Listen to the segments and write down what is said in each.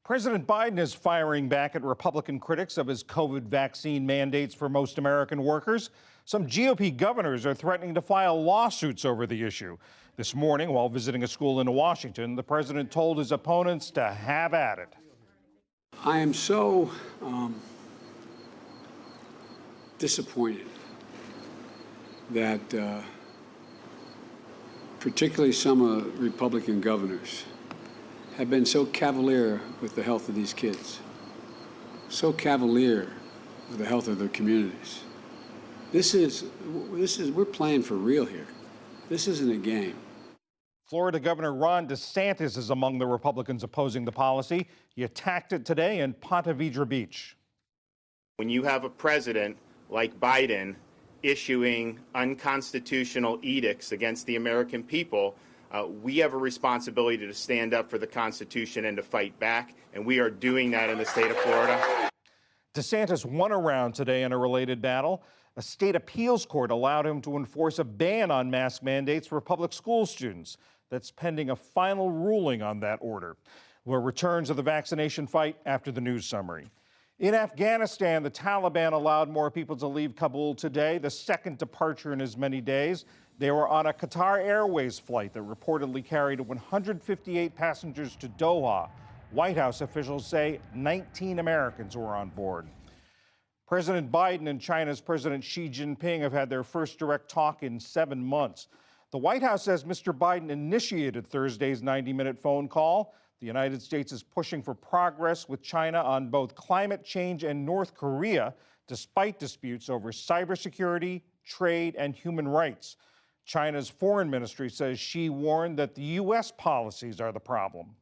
President Biden is firing back at Republican critics of his COVID vaccine mandates for most American workers. Some GOP governors are threatening to file lawsuits over the issue. This morning, while visiting a school in Washington, the president told his opponents to have at it. I am so disappointed that particularly some Republican governors have been so cavalier with the health of these kids, so cavalier with the health of their communities. We're playing for real here. This isn't a game. Florida Governor Ron DeSantis is among the Republicans opposing the policy. He attacked it today in Ponte Vedra Beach. When you have a president like Biden issuing unconstitutional edicts against the American people, we have a responsibility to stand up for the Constitution and to fight back, and we are doing that in the state of Florida. DeSantis won a round today in a related battle. A state appeals court allowed him to enforce a ban on mask mandates for public school students. That's pending a final ruling on that order. We'll return to the vaccination fight after the news summary. In Afghanistan, the Taliban allowed more people to leave Kabul today, the second departure in as many days. They were on a Qatar Airways flight that reportedly carried 158 passengers to Doha. White House officials say 19 Americans were on board. President Biden and China's President Xi Jinping have had their first direct talk in 7 months. The White House says Mr. Biden initiated Thursday's 90-minute phone call. The United States is pushing for progress with China on both climate change and North Korea, despite disputes over cybersecurity, trade, and human rights. China's foreign ministry says Xi warned that the U.S. policies are the problem.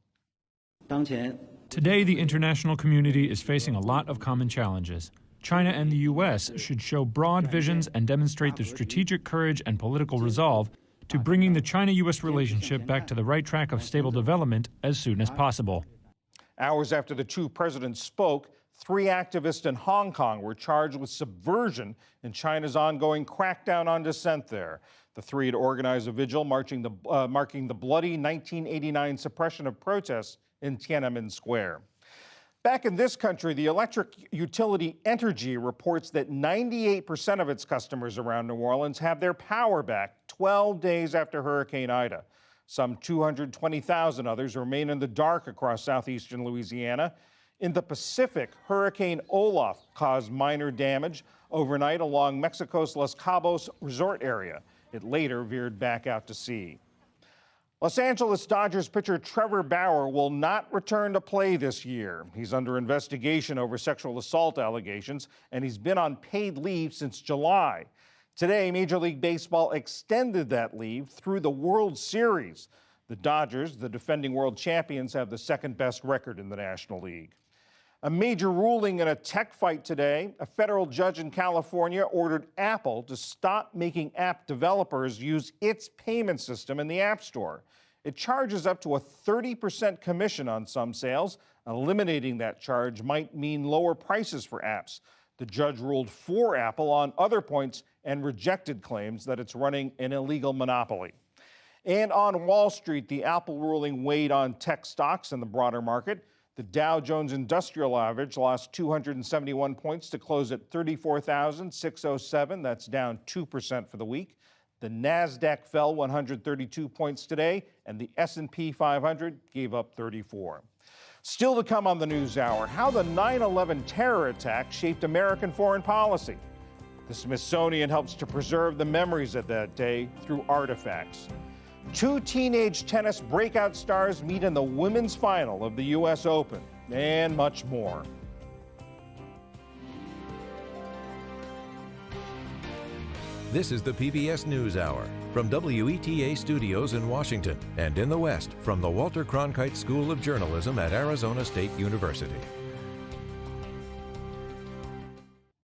Today, the international community is facing a lot of common challenges. China and the U.S. should show broad visions and demonstrate the strategic courage and political resolve to bringing the China-U.S. relationship back to the right track of stable development as soon as possible. Hours after the two presidents spoke, 3 activists in Hong Kong were charged with subversion in China's ongoing crackdown on dissent there. The 3 had organized a vigil marking the bloody 1989 suppression of protests in Tiananmen Square. Back in this country, the electric utility Entergy reports that 98% of its customers around New Orleans have their power back 12 days after Hurricane Ida. Some 220,000 others remain in the dark across southeastern Louisiana. In the Pacific, Hurricane Olaf caused minor damage overnight along Mexico's Los Cabos resort area. It later veered back out to sea. Los Angeles Dodgers pitcher Trevor Bauer will not return to play this year. He's under investigation over sexual assault allegations, and he's been on paid leave since July. Today, Major League Baseball extended that leave through the World Series. The Dodgers, the defending world champions, have the second-best record in the National League. A major ruling in a tech fight today. A federal judge in California ordered Apple to stop making app developers use its payment system in the App Store. It charges up to a 30% commission on some sales. Eliminating that charge might mean lower prices for apps. The judge ruled for Apple on other points and rejected claims that it's running an illegal monopoly. And on Wall Street, the Apple ruling weighed on tech stocks in the broader market. The Dow Jones Industrial Average lost 271 points to close at 34,607. That's down 2% for the week. The Nasdaq fell 132 points today, and the S&P 500 gave up 34. Still to come on the NewsHour, how the 9/11 terror attack shaped American foreign policy. The Smithsonian helps to preserve the memories of that day through artifacts. 2 teenage tennis breakout stars meet in the women's final of the U.S. Open, and much more. This is the PBS NewsHour from WETA Studios in Washington and in the West from the Walter Cronkite School of Journalism at Arizona State University.